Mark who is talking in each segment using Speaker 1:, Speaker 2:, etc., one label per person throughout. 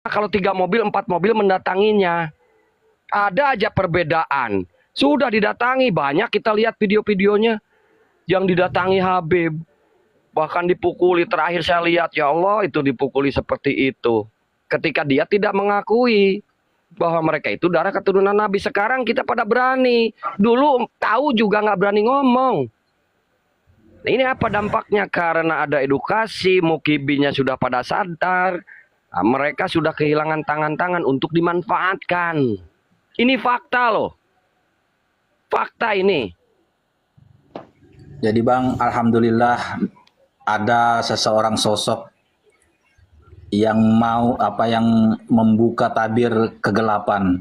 Speaker 1: kalau 3 mobil, 4 mobil mendatanginya. Ada aja perbedaan. Sudah didatangi, banyak kita lihat video-videonya yang didatangi Habib. Bahkan dipukuli, terakhir saya lihat, ya Allah, itu dipukuli seperti itu. Ketika dia tidak mengakui bahwa mereka itu darah keturunan Nabi. Sekarang kita pada berani. Dulu tahu juga nggak berani ngomong. Nah, ini apa dampaknya? Karena ada edukasi, mukibinya sudah pada sadar. Nah, mereka sudah kehilangan tangan-tangan untuk dimanfaatkan. Ini fakta loh. Fakta ini.
Speaker 2: Jadi Bang, alhamdulillah ada seseorang sosok yang membuka tabir kegelapan.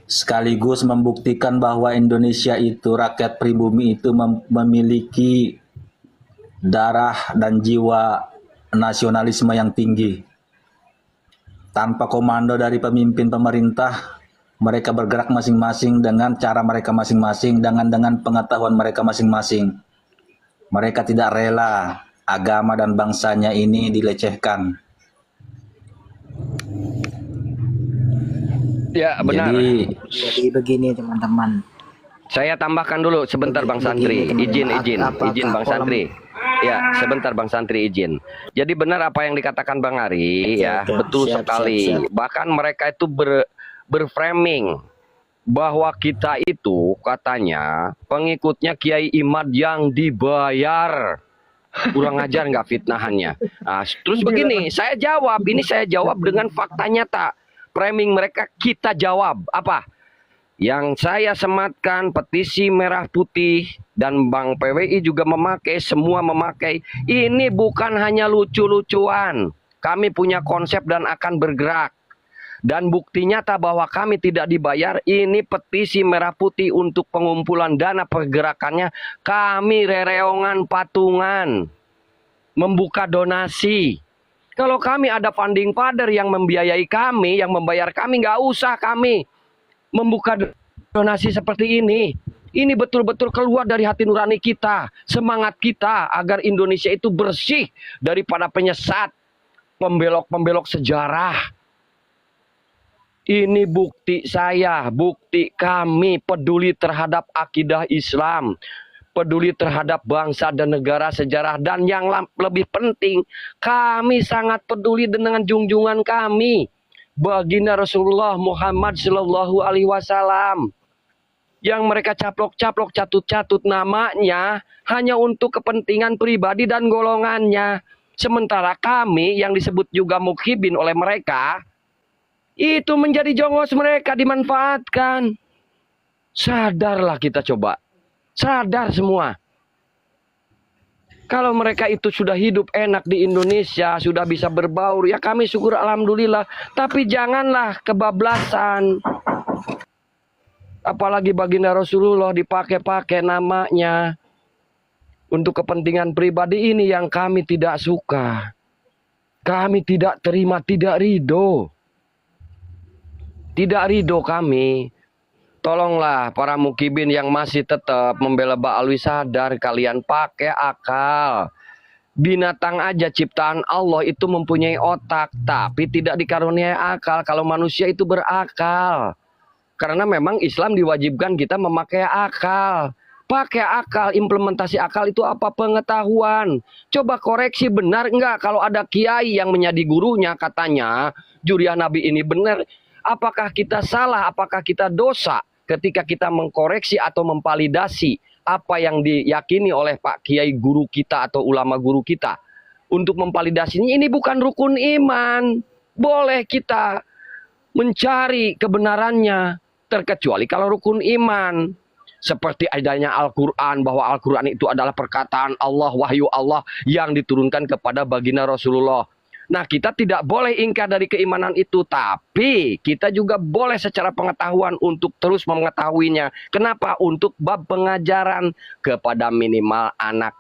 Speaker 2: Sekaligus membuktikan bahwa Indonesia itu, rakyat pribumi itu memiliki darah dan jiwa nasionalisme yang tinggi. Tanpa komando dari pemimpin pemerintah, mereka bergerak masing-masing dengan cara mereka masing-masing, dengan pengetahuan mereka masing-masing. Mereka tidak rela agama dan bangsanya ini dilecehkan.
Speaker 1: Ya, benar.
Speaker 3: Jadi begini teman-teman.
Speaker 1: Saya tambahkan dulu sebentar Bang Santri. Izin Bang Santri. Ya, sebentar Bang Santri izin. Jadi benar apa yang dikatakan Bang Ari, ya, betul sekali. Bahkan mereka itu berframing bahwa kita itu katanya pengikutnya Kiai Imad yang dibayar. Kurang ajar nggak fitnahannya. Nah, terus begini, saya jawab dengan fakta nyata. Framing mereka kita jawab apa? Yang saya sematkan petisi merah putih dan Bang PWI juga memakai, semua memakai. Ini bukan hanya lucu-lucuan. Kami punya konsep dan akan bergerak. Dan bukti nyata bahwa kami tidak dibayar, ini petisi merah putih untuk pengumpulan dana pergerakannya. Kami rereongan patungan, membuka donasi. Kalau kami ada funding father yang membiayai kami, yang membayar kami, nggak usah kami membuka donasi seperti ini. Ini betul-betul keluar dari hati nurani kita, semangat kita agar Indonesia itu bersih daripada penyesat, pembelok-pembelok sejarah. Ini bukti saya, bukti kami peduli terhadap akidah Islam, peduli terhadap bangsa dan negara, sejarah, dan yang lebih penting, kami sangat peduli dengan junjungan kami, baginda Rasulullah Muhammad Sallallahu Alaihi Wasallam, yang mereka caplok-caplok, catut-catut namanya hanya untuk kepentingan pribadi dan golongannya. Sementara kami yang disebut juga mukhibin oleh mereka, itu menjadi jongos mereka, dimanfaatkan. Sadarlah kita coba. Sadar semua. Kalau mereka itu sudah hidup enak di Indonesia, sudah bisa berbaur, ya kami syukur alhamdulillah. Tapi janganlah kebablasan. Apalagi baginda Rasulullah dipakai-pakai namanya untuk kepentingan pribadi, ini yang kami tidak suka. Kami tidak terima, tidak ridho. Tidak ridho kami. Tolonglah para mukibin yang masih tetap membela Ba'alwi, sadar kalian, pakai akal. Binatang aja ciptaan Allah itu mempunyai otak, tapi tidak dikaruniai akal. Kalau manusia itu berakal. Karena memang Islam diwajibkan kita memakai akal. Pakai akal, implementasi akal itu apa? Pengetahuan. Coba koreksi, benar enggak kalau ada kiai yang menjadi gurunya katanya Juriah Nabi ini benar. Apakah kita salah, apakah kita dosa ketika kita mengkoreksi atau memvalidasi apa yang diyakini oleh Pak Kiai guru kita atau ulama guru kita? Untuk memvalidasinya, ini bukan rukun iman. Boleh kita mencari kebenarannya, terkecuali kalau rukun iman. Seperti adanya Al-Quran, bahwa Al-Quran itu adalah perkataan Allah, wahyu Allah yang diturunkan kepada baginda Rasulullah. Nah, kita tidak boleh ingkar dari keimanan itu, tapi kita juga boleh secara pengetahuan untuk terus mengetahuinya. Kenapa? Untuk bab pengajaran kepada minimal anak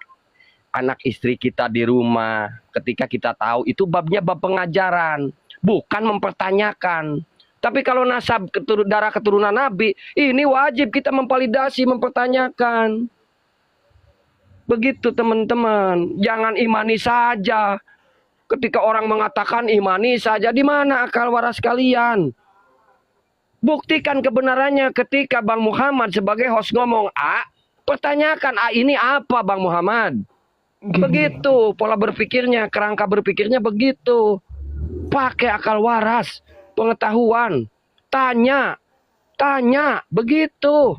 Speaker 1: istri kita di rumah. Ketika kita tahu itu babnya bab pengajaran, bukan mempertanyakan. Tapi kalau nasab darah keturunan Nabi, ini wajib kita memvalidasi, mempertanyakan. Begitu teman-teman, jangan imani saja. Ketika orang mengatakan imani saja, di mana akal waras kalian? Buktikan kebenarannya. Ketika Bang Muhammad sebagai host ngomong A, pertanyakan A ini apa Bang Muhammad? Begitu pola berpikirnya, kerangka berpikirnya begitu. Pakai akal waras, pengetahuan. Tanya, begitu.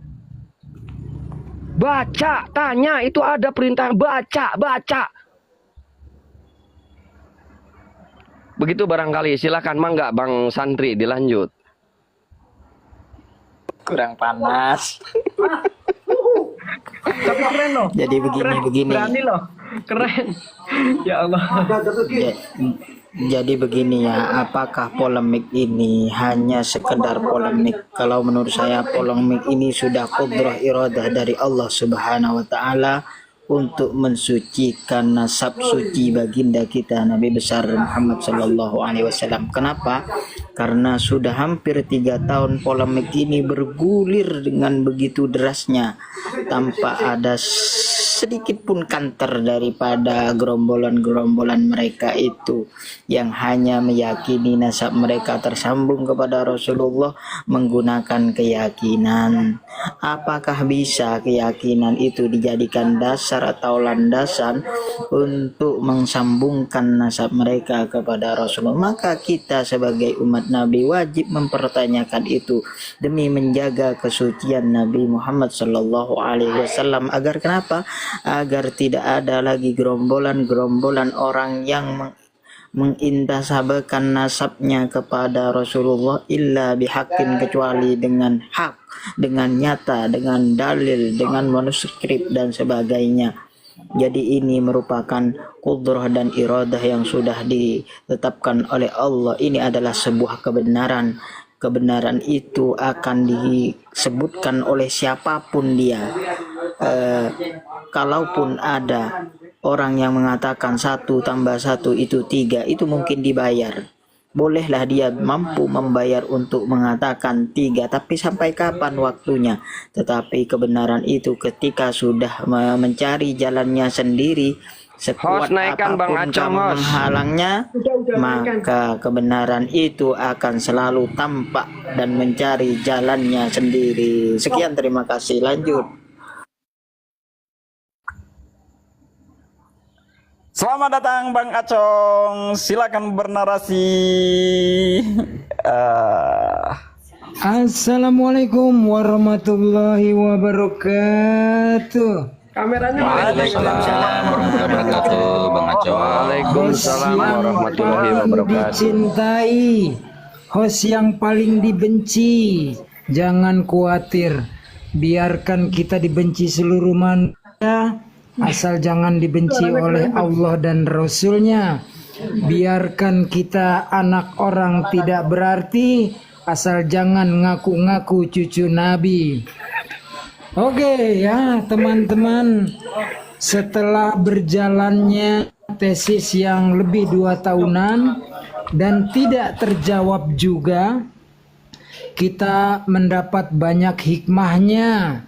Speaker 1: Baca, tanya, itu ada perintah baca. Begitu barangkali, silakan Mangga Bang Santri dilanjut.
Speaker 3: Kurang panas.
Speaker 4: Tapi keren loh.
Speaker 3: Jadi begini.
Speaker 4: Berani loh. Keren. Ya Allah.
Speaker 3: Jadi begini ya, apakah polemik ini hanya sekedar polemik? Kalau menurut saya polemik ini sudah qudrah iradah dari Allah Subhanahu wa taala untuk mensucikan nasab suci baginda kita Nabi besar Muhammad sallallahu alaihi wasallam. Kenapa? Karena sudah hampir 3 tahun polemik ini bergulir dengan begitu derasnya tanpa ada sedikit pun kantor daripada gerombolan-gerombolan mereka itu yang hanya meyakini nasab mereka tersambung kepada Rasulullah menggunakan keyakinan. Apakah bisa keyakinan itu dijadikan dasar atau landasan untuk mensambungkan nasab mereka kepada Rasulullah? Maka kita sebagai umat Nabi wajib mempertanyakan itu demi menjaga kesucian Nabi Muhammad sallallahu alaihi wasallam. Agar kenapa? Agar tidak ada lagi gerombolan-gerombolan orang yang mengintasabakan nasabnya kepada Rasulullah illa bihaqqin, kecuali dengan hak, dengan nyata, dengan dalil, dengan manuskrip dan sebagainya. Jadi ini merupakan qudrah dan iradah yang sudah ditetapkan oleh Allah. Ini adalah sebuah kebenaran. Kebenaran itu akan disebutkan oleh siapapun dia. Kalaupun ada orang yang mengatakan 1 tambah 1 itu 3, itu mungkin dibayar. Bolehlah dia mampu membayar untuk mengatakan 3, tapi sampai kapan waktunya? Tetapi kebenaran itu ketika sudah mencari jalannya sendiri, sekuat apapun kamu menghalangnya, maka kebenaran itu akan selalu tampak dan mencari jalannya sendiri. Sekian, terima kasih. Lanjut.
Speaker 5: Selamat datang Bang Acong, silakan bernarasi.
Speaker 6: Assalamualaikum warahmatullahi wabarakatuh.
Speaker 4: Kameranya
Speaker 5: Waalaikumsalam warahmatullahi wabarakatuh, Bang Acong.
Speaker 1: Waalaikumsalam warahmatullahi wabarakatuh.
Speaker 6: Dicintai, host yang paling dibenci. Jangan khawatir, biarkan kita dibenci seluruh manusia, asal jangan dibenci oleh Allah dan Rasulnya. Biarkan kita anak orang tidak berarti, asal jangan ngaku-ngaku cucu Nabi. Oke ya teman-teman, setelah berjalannya tesis yang lebih 2 tahunan dan tidak terjawab juga, kita mendapat banyak hikmahnya.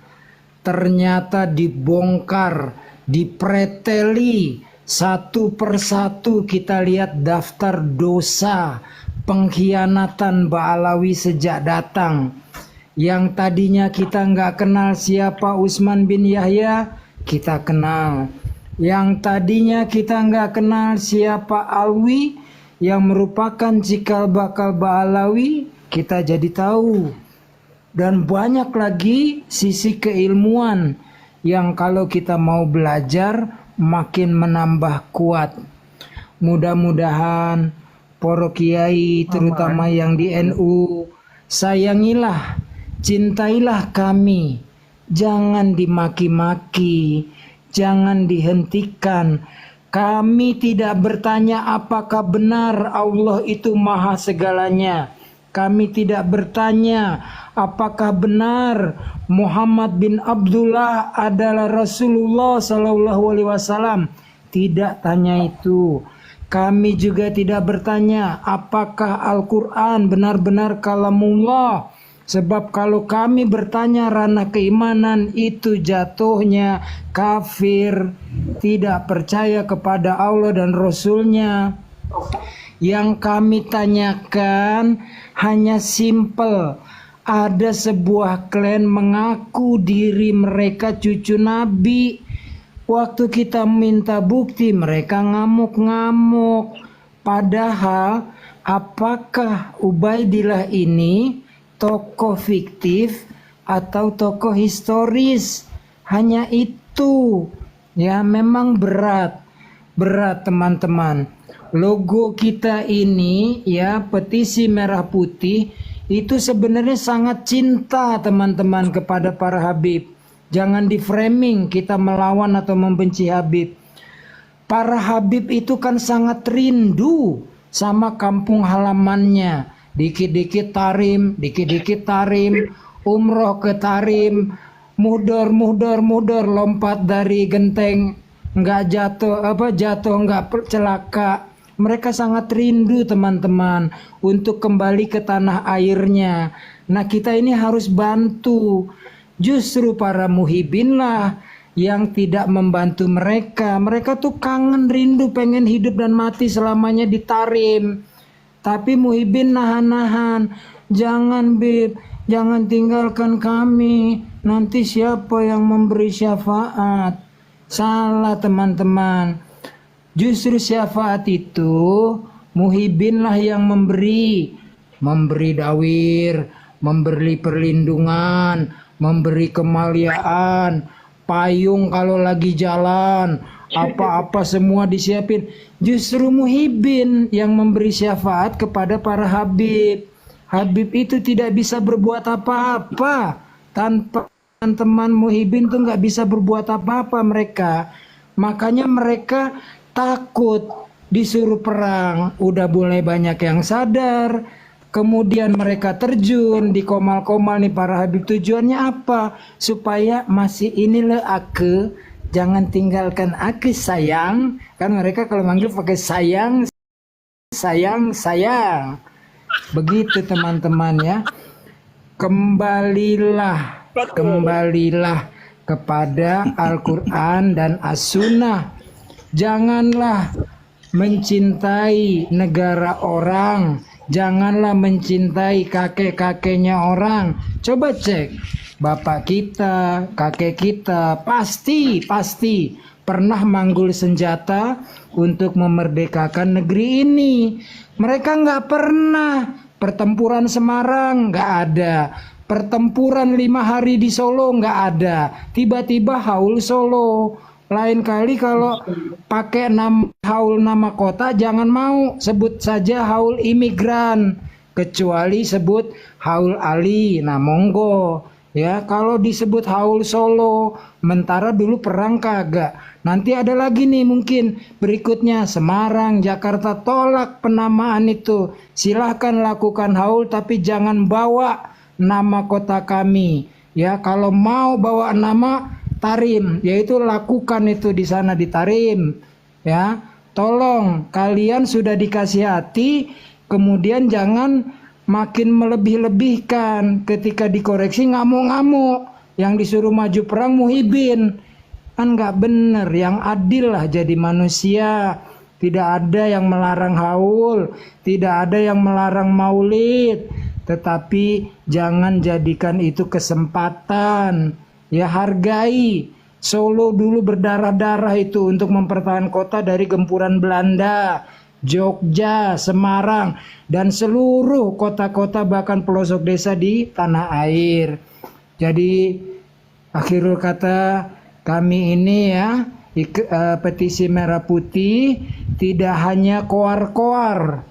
Speaker 6: Ternyata dibongkar, dipreteli satu persatu. Kita lihat daftar dosa pengkhianatan Ba'alawi sejak datang. Yang tadinya kita nggak kenal siapa Utsman bin Yahya, kita kenal. Yang tadinya kita nggak kenal siapa Alwi yang merupakan cikal bakal Ba'alawi, kita jadi tahu. Dan banyak lagi sisi keilmuan yang kalau kita mau belajar makin menambah kuat. Mudah-mudahan para kiai terutama yang di NU, sayangilah, cintailah kami. Jangan dimaki-maki, jangan dihentikan. Kami tidak bertanya apakah benar Allah itu maha segalanya. Kami tidak bertanya apakah benar Muhammad bin Abdullah adalah Rasulullah Sallallahu Alaihi Wasallam. Tidak tanya itu. Kami juga tidak bertanya apakah Al-Quran benar-benar kalamullah. Sebab kalau kami bertanya ranah keimanan, itu jatuhnya kafir, tidak percaya kepada Allah dan Rasulnya. Yang kami tanyakan hanya simple. Ada sebuah klan mengaku diri mereka cucu Nabi. Waktu kita minta bukti mereka ngamuk-ngamuk. Padahal apakah Ubaidillah ini tokoh fiktif atau tokoh historis? Hanya itu. Ya, memang berat teman-teman. Logo kita ini ya, petisi merah putih, itu sebenarnya sangat cinta teman-teman kepada para Habib. Jangan di framing kita melawan atau membenci Habib. Para Habib itu kan sangat rindu sama kampung halamannya. Dikit-dikit tarim, umroh ke tarim, mudor, lompat dari genteng, nggak jatuh nggak celaka. Mereka sangat rindu teman-teman untuk kembali ke tanah airnya. Nah, kita ini harus bantu. Justru para muhibin lah yang tidak membantu mereka. Mereka tuh kangen, rindu, pengen hidup dan mati selamanya di Tarim. Tapi muhibin nahan-nahan. Jangan Bib, jangan tinggalkan kami. Nanti siapa yang memberi syafaat? Salah teman-teman. Justru syafaat itu muhibinlah yang memberi dawir, memberi perlindungan, memberi kemaliaan, payung kalau lagi jalan, apa-apa semua disiapin. Justru muhibin yang memberi syafaat kepada para Habib. Habib itu tidak bisa berbuat apa-apa tanpa teman-teman muhibin tuh nggak bisa berbuat apa-apa mereka. Makanya mereka takut disuruh perang. Udah mulai banyak yang sadar. Kemudian mereka terjun di komal-komal nih para Habib. Tujuannya apa? Supaya masih inilah aku, jangan tinggalkan aku sayang. Kan mereka kalau manggil pakai sayang. Begitu teman-teman ya. Kembalilah kepada Al-Quran dan As-Sunnah. Janganlah mencintai negara orang, janganlah mencintai kakek-kakeknya orang. Coba cek, bapak kita, kakek kita pasti pernah manggul senjata untuk memerdekakan negeri ini. Mereka nggak pernah. Pertempuran Semarang nggak ada. Pertempuran 5 hari di Solo nggak ada. Tiba-tiba haul Solo. Lain kali kalau pakai haul nama kota jangan mau sebut saja haul imigran, kecuali sebut haul Ali. Nah monggo ya, kalau disebut haul Solo, mentara dulu perang kagak. Nanti ada lagi nih mungkin berikutnya Semarang, Jakarta, tolak penamaan itu. Silahkan lakukan haul tapi jangan bawa nama kota kami. Ya, kalau mau bawa nama Tarim, yaitu lakukan itu di sana di Tarim. Ya, tolong kalian sudah dikasih hati, kemudian jangan makin melebih-lebihkan. Ketika dikoreksi ngamuk-ngamuk, yang disuruh maju perang muhibin, kan nggak bener. Yang adil lah jadi manusia. Tidak ada yang melarang haul, tidak ada yang melarang maulid, tetapi jangan jadikan itu kesempatan. Ya, hargai. Solo dulu berdarah-darah itu untuk mempertahankan kota dari gempuran Belanda. Jogja, Semarang, dan seluruh kota-kota bahkan pelosok desa di tanah air. Jadi akhirul kata kami ini ya, petisi merah putih tidak hanya koar-koar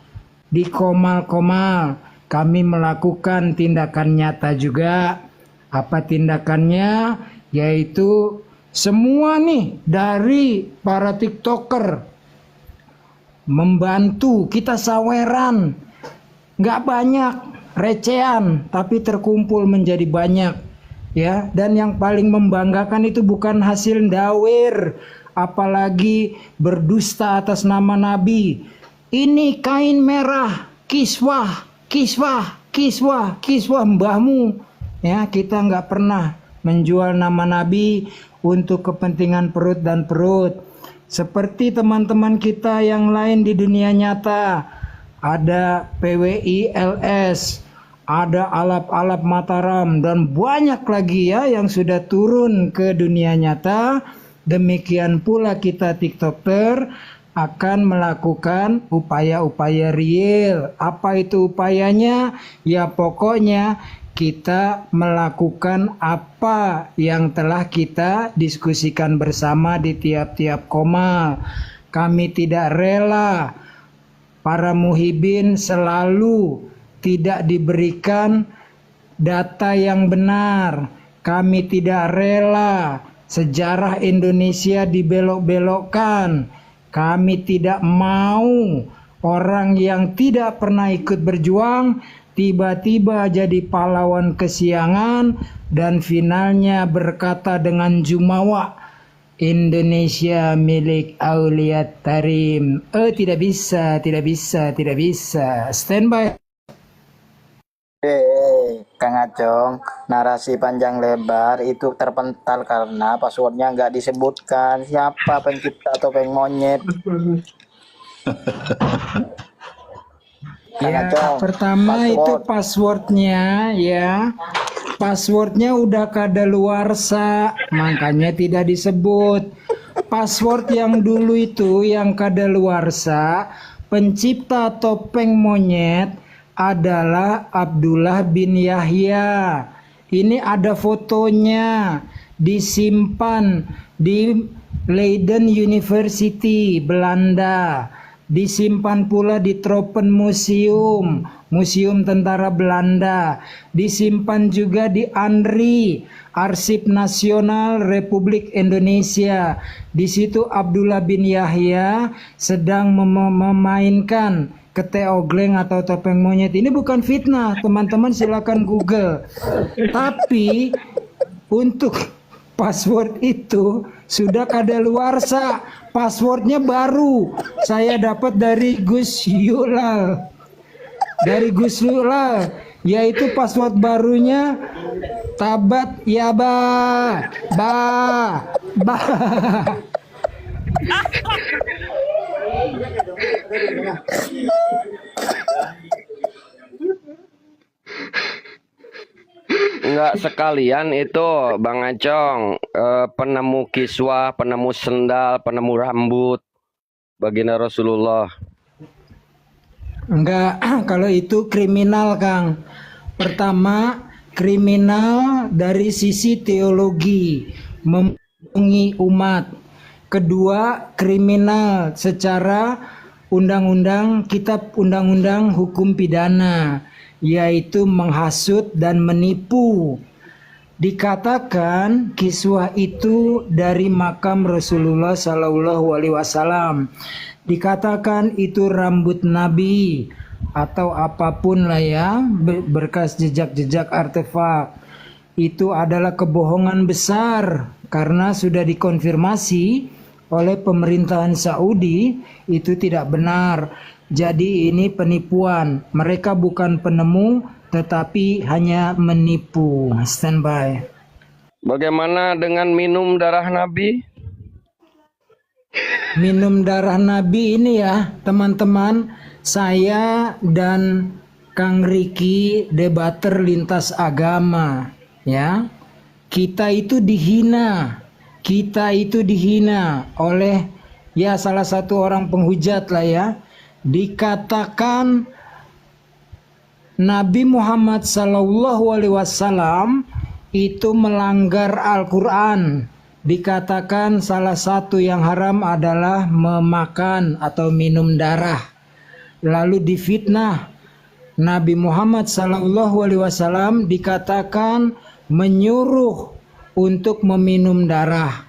Speaker 6: di komal-komal. Kami melakukan tindakan nyata juga. Apa tindakannya? Yaitu semua nih dari para TikToker membantu kita saweran. Nggak banyak, recehan, tapi terkumpul menjadi banyak. Ya, dan yang paling membanggakan itu bukan hasil dawir, apalagi berdusta atas nama Nabi. Ini kain merah, kiswah mbahmu. Ya, kita nggak pernah menjual nama Nabi untuk kepentingan perut dan perut. Seperti teman-teman kita yang lain di dunia nyata, ada PWI LS, ada Alap-Alap Mataram, dan banyak lagi ya yang sudah turun ke dunia nyata. Demikian pula kita TikToker akan melakukan upaya-upaya real. Apa itu upayanya? Ya pokoknya kita melakukan apa yang telah kita diskusikan bersama di tiap-tiap komal. Kami tidak rela para muhibin selalu tidak diberikan data yang benar. Kami tidak rela sejarah Indonesia dibelok-belokkan. Kami tidak mau orang yang tidak pernah ikut berjuang tiba-tiba jadi pahlawan kesiangan dan finalnya berkata dengan jumawa, Indonesia milik Aulia Tarim. Tidak bisa. Standby.
Speaker 3: Kang Acong, narasi panjang lebar itu terpental karena passwordnya nggak disebutkan siapa pencipta topeng monyet. Kang
Speaker 6: Ya,
Speaker 3: Acong,
Speaker 6: pertama itu passwordnya ya. Passwordnya udah kadaluarsa, makanya tidak disebut. Password yang dulu itu yang kadaluarsa, pencipta topeng monyet adalah Abdullah bin Yahya. Ini ada fotonya, disimpan di Leiden University, Belanda. Disimpan pula di Tropenmuseum, Museum Tentara Belanda. Disimpan juga di ANRI, Arsip Nasional Republik Indonesia. Di situ Abdullah bin Yahya sedang memainkan keteogleng atau topeng monyet. Ini bukan fitnah, teman-teman silakan Google. Tapi untuk password itu sudah kadaluarsa. Passwordnya baru. Saya dapat dari Gus Yulal. Yaitu password barunya tabat ya ba.
Speaker 1: Enggak sekalian itu Bang Acong, penemu kiswah, penemu sendal, penemu rambut baginda Rasulullah.
Speaker 6: Enggak, kalau itu kriminal, Kang. Pertama, kriminal dari sisi teologi, membohongi umat. Kedua, kriminal secara kitab undang-undang hukum pidana, yaitu menghasut dan menipu. Dikatakan kiswah itu dari makam Rasulullah Sallallahu Alaihi Wasallam. Dikatakan itu rambut Nabi atau apapun lah ya, berkas jejak-jejak artefak. Itu adalah kebohongan besar karena sudah dikonfirmasi oleh pemerintahan Saudi, itu tidak benar. Jadi ini penipuan. Mereka bukan penemu tetapi hanya menipu. Standby.
Speaker 1: Bagaimana dengan minum darah Nabi?
Speaker 6: Minum darah Nabi ini ya teman-teman, saya dan Kang Riki debater lintas agama ya. Kita itu dihina oleh ya salah satu orang penghujat lah ya. Dikatakan Nabi Muhammad Sallallahu Alaihi Wasallam itu melanggar Al-Quran. Dikatakan salah satu yang haram adalah memakan atau minum darah. Lalu difitnah Nabi Muhammad Sallallahu Alaihi Wasallam dikatakan menyuruh untuk meminum darah.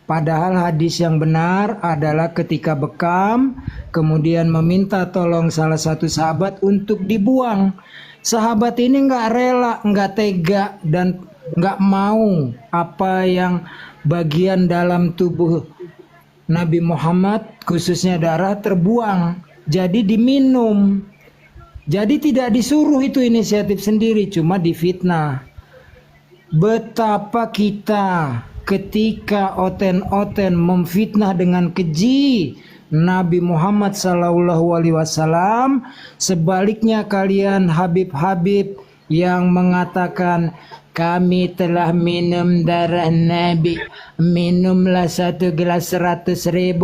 Speaker 6: Padahal hadis yang benar adalah ketika bekam, kemudian meminta tolong salah satu sahabat untuk dibuang. Sahabat ini nggak rela, nggak tega, dan nggak mau apa yang bagian dalam tubuh Nabi Muhammad, khususnya darah, terbuang. Jadi diminum. Jadi tidak disuruh itu inisiatif sendiri, cuma difitnah. Betapa kita ketika oten-oten memfitnah dengan keji Nabi Muhammad sallallahu alaihi wasallam, sebaliknya kalian Habib-habib yang mengatakan kami telah minum darah Nabi, minumlah 1 gelas 100.000,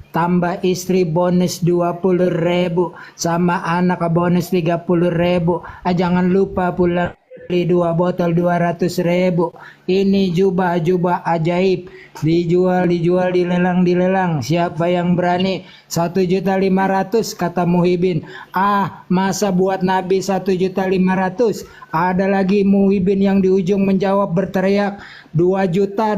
Speaker 6: tambah istri bonus 20.000, sama anak bonus 30.000. Jangan lupa pula beli 2 botol 200.000. Ini jubah-jubah ajaib, dijual dilelang. Siapa yang berani? 1.500.000 kata Muhyiddin. Masa buat Nabi 1.500.000? Ada lagi Muhyiddin yang di ujung menjawab berteriak 2 juta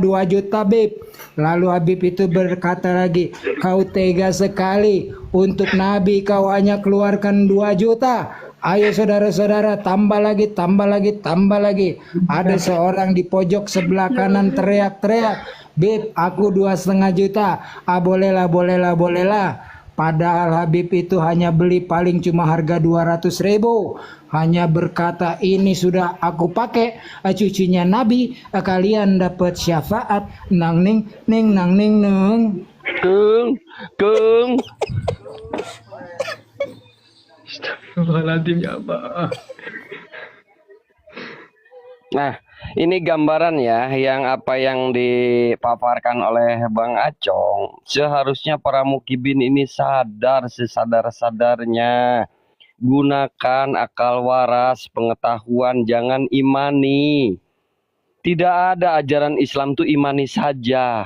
Speaker 6: Beb. Lalu Habib itu berkata lagi, kau tega sekali, untuk Nabi kau hanya keluarkan 2 juta. Ayo saudara-saudara, tambah lagi. Ada seorang di pojok sebelah kanan teriak-teriak, Beb, aku 2,5 juta. Bolehlah. Padahal Habib itu hanya beli paling cuma harga 200.000. Hanya berkata, ini sudah aku pakai cucinya Nabi, kalian dapat syafaat. Nang ning.
Speaker 1: Kung.
Speaker 4: Astagfirullahaladzim ya Allah.
Speaker 1: Nah, ini gambaran ya yang dipaparkan oleh Bang Acong. Seharusnya para mukibin ini sadar sesadar-sadarnya. Gunakan akal waras, pengetahuan, jangan imani. Tidak ada ajaran Islam itu imani saja.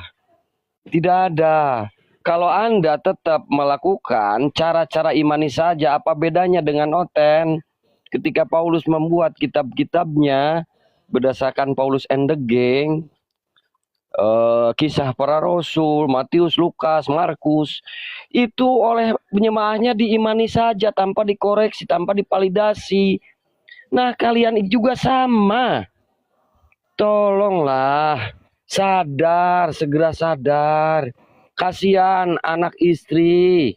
Speaker 1: Tidak ada. Kalau Anda tetap melakukan cara-cara imani saja, apa bedanya dengan oten? Ketika Paulus membuat kitab-kitabnya berdasarkan Paulus and the Gang, Kisah Para Rasul, Matius, Lukas, Markus, itu oleh penyembahnya diimani saja tanpa dikoreksi, tanpa dipalidasi. Nah, kalian juga sama. Tolonglah segera sadar. Kasihan anak istri.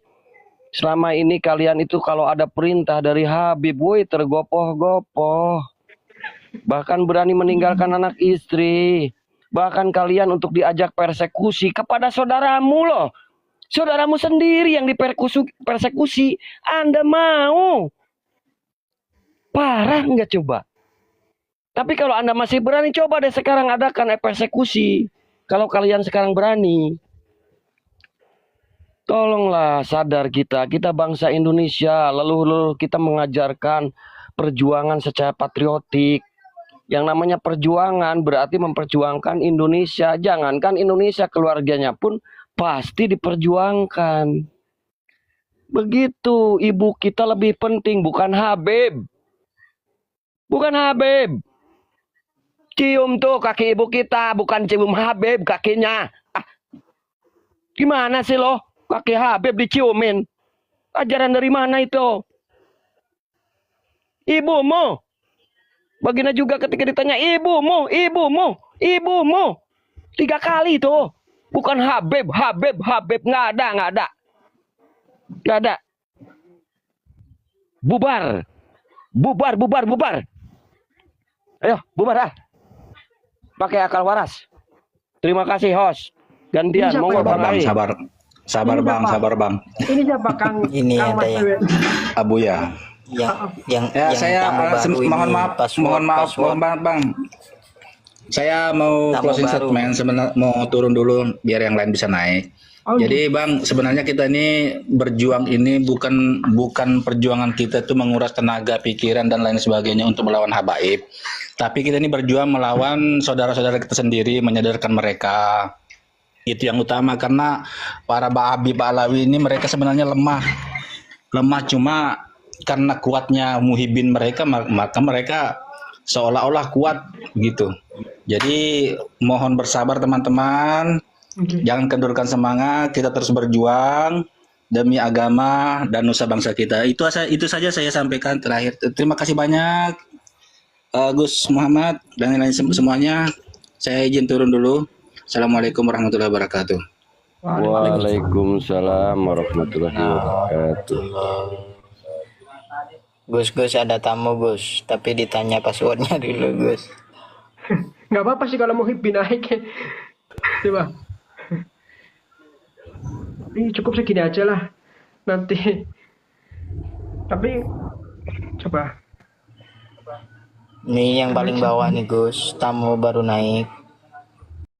Speaker 1: Selama ini kalian itu kalau ada perintah dari Habib, woi tergopoh-gopoh. Bahkan berani meninggalkan anak istri. Bahkan kalian untuk diajak persekusi kepada saudaramu loh. Saudaramu sendiri yang persekusi. Anda mau? Parah nggak coba? Tapi kalau Anda masih berani, coba deh sekarang adakan persekusi. Kalau kalian sekarang berani. Tolonglah sadar kita bangsa Indonesia, lalu kita mengajarkan perjuangan secara patriotik. Yang namanya perjuangan berarti memperjuangkan Indonesia. Jangankan Indonesia, keluarganya pun pasti diperjuangkan. Begitu, ibu kita lebih penting, bukan Habib. Bukan Habib. Cium tuh kaki ibu kita, bukan cium Habib kakinya. Gimana sih lo? Kaki Habib diciumin. Ajaran dari mana itu? Ibumu. Baginda juga ketika ditanya, ibumu. 3 kali tuh. Bukan Habib. Nggak ada. Bubar. Ayo, bubar. Pakai akal waras. Terima kasih, host. Gantian, monggo Bang Ari.
Speaker 2: Sabar bang.
Speaker 4: Ini siapa Kang?
Speaker 3: Ini
Speaker 4: Kang
Speaker 3: ada
Speaker 4: Mas
Speaker 3: yang
Speaker 4: Dewi?
Speaker 2: Abu ya.
Speaker 3: yang
Speaker 2: Saya
Speaker 3: tamu baru ini,
Speaker 2: mohon maaf
Speaker 3: password.
Speaker 2: bang. Saya mau
Speaker 3: Tamu
Speaker 2: closing
Speaker 3: baru.
Speaker 2: statement, sebenarnya mau turun dulu biar yang lain bisa naik. Jadi bang, sebenarnya kita ini berjuang ini bukan perjuangan kita itu menguras tenaga, pikiran dan lain sebagainya untuk melawan habaib. Tapi kita ini berjuang melawan saudara-saudara kita sendiri, menyadarkan mereka. Itu yang utama, karena para Habib Alawi ini mereka sebenarnya lemah cuma karena kuatnya Muhyiddin mereka, maka mereka seolah-olah kuat gitu. Jadi mohon bersabar teman-teman. Jangan kendurkan semangat, kita terus berjuang demi agama dan nusa bangsa kita. Itu saja saya sampaikan terakhir. Terima kasih banyak Gus Muhammad dan lain-lain semuanya. Saya izin turun dulu. Assalamualaikum warahmatullahi wabarakatuh.
Speaker 1: Waalaikumsalam warahmatullahi wabarakatuh.
Speaker 3: Gus ada tamu Gus, tapi ditanya passwordnya dulu Gus.
Speaker 4: Nggak apa-apa sih kalau mau naik. Coba. Ini cukup segini aja lah. Nanti. Tapi coba.
Speaker 3: Nih yang paling bawah nih Gus, tamu baru naik.